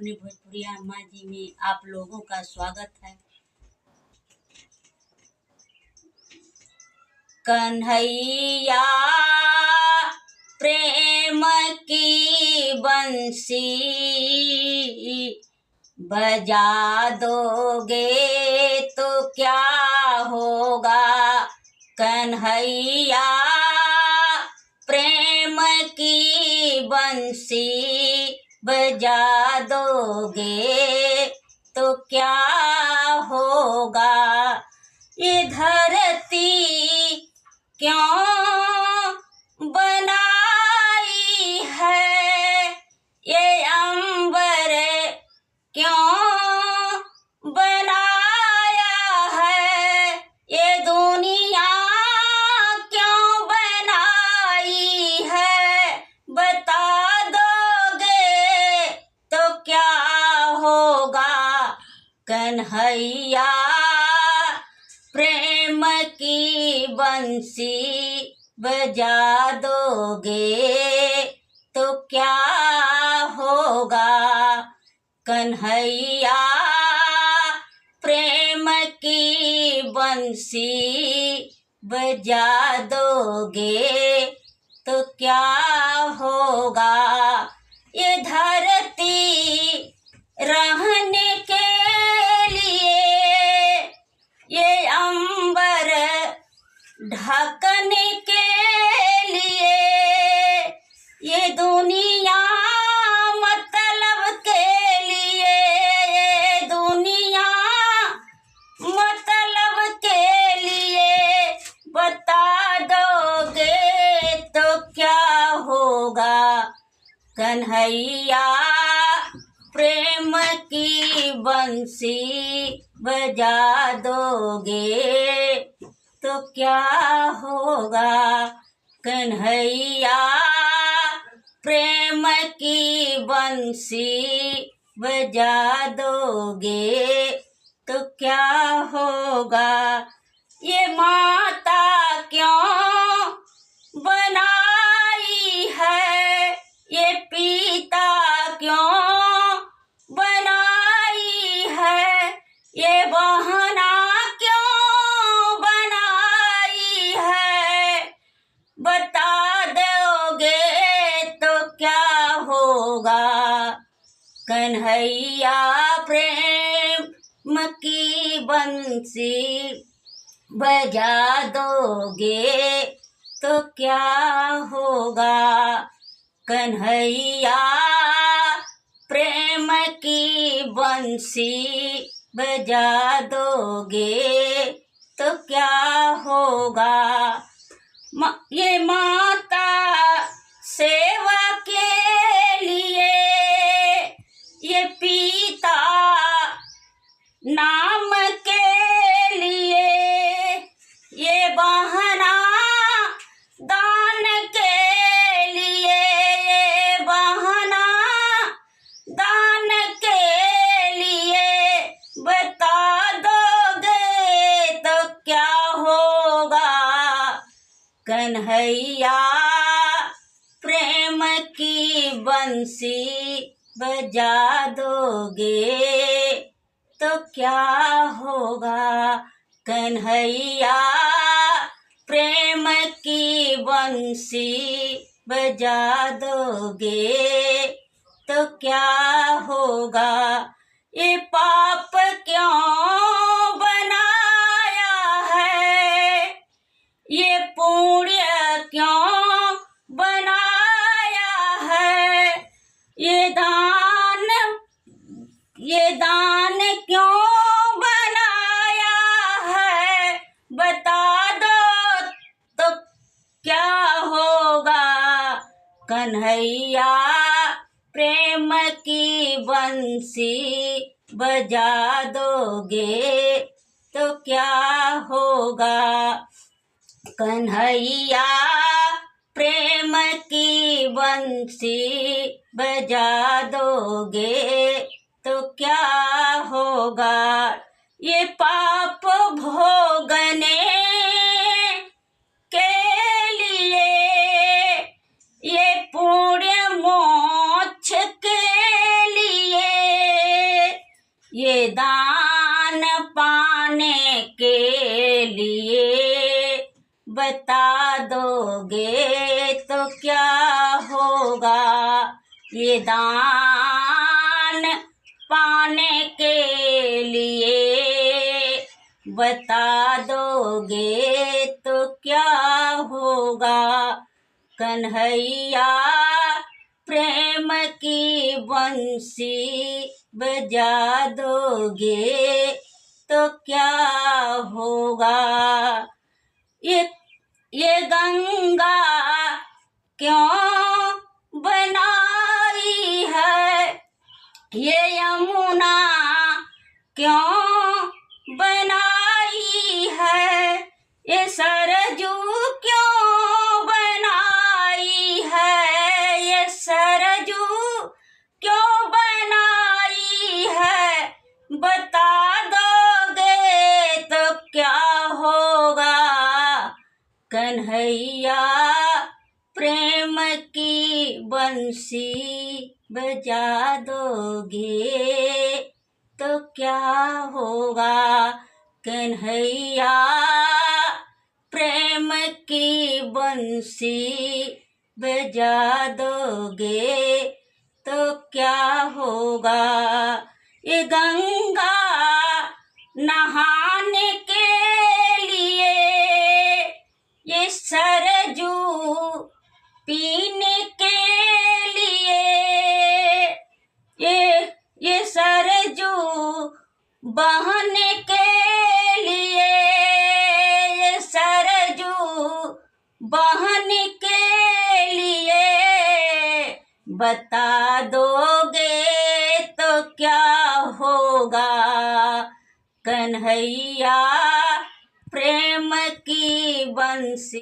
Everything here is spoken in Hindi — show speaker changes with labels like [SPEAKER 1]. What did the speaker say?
[SPEAKER 1] अपने भोजपुरिया अम्मा जी में आप लोगों का स्वागत है। कन्हैया प्रेम की बंसी बजा दोगे तो क्या होगा। कन्हैया प्रेम की बंसी बजा दोगे तो क्या होगा। ये धरती क्यों बनाई है, ये अंबर क्यों बनाया है, ये दुनिया क्यों बनाई है। बता दोगे तो क्या होगा। कन्हैया प्रेम की बंसी बजा दोगे तो क्या होगा। कन्हैया प्रेम की बंसी बजा दोगे तो क्या होगा। ये धरती रहने के लिए, ये अंबर ढकने के लिए, ये दुनिया मतलब के लिए, ये दुनिया मतलब के लिए। बता दोगे तो क्या होगा। कन्हैया प्रेम की बंसी बजा दोगे तो क्या होगा। कन्हैया प्रेम की बंसी बजा दोगे तो क्या होगा। ये माता क्यों बनाई है, ये पिता क्यों बनाई है, ये बहना क्यों बनाई है। बता दोगे तो क्या होगा। कन्हैया प्रेम की बंसी बजा दोगे तो क्या होगा। कन्हैया प्रेम की बंसी बजा दोगे तो क्या होगा। ये माता सेवा के लिए, ये पिता नाम के लिए, ये बहना दान के लिए, ये बहना दान के लिए। बता दोगे तो क्या होगा। कन्हैया प्रेम की बंसी बजा दोगे तो क्या होगा। कन्हैया प्रेम की बंसी बजा दोगे तो क्या होगा। ये पाप क्यों बनाया है, ये पुण्य क्यों बनाया है, ये दान क्यों बनाया है। बता दो तो क्या होगा। कन्हैया प्रेम की बंसी बजा दोगे तो क्या होगा। कन्हैया प्रेम की बंसी बजा दोगे तो क्या होगा। ये पाप भोगने के लिए, ये पुण्य मोक्ष के लिए, ये दान पाने के लिए बता दोगे तो क्या होगा। ये दान पाने के लिए बता दोगे तो क्या होगा। कन्हैया प्रेम की बंसी बजा दोगे तो क्या होगा। ये गंगा क्यों बनाई है, ये यमुना क्यों बनाई है, ये सरजू क्यों बनाई है, ये सरजू क्यों बनाई है। बता दोगे तो क्या होगा। कन्हैया प्रेम की बंसी बजा दोगे तो क्या होगा। कन्हैया प्रेम की बंसी बजा दोगे तो क्या होगा। ये गंगा नहाने के लिए, ये सरजू पीने के लिए, ये सरजू बहने के लिए, ये सरजू बहने के लिए बता दोगे तो क्या होगा। कन्हैया प्रेम की बंसी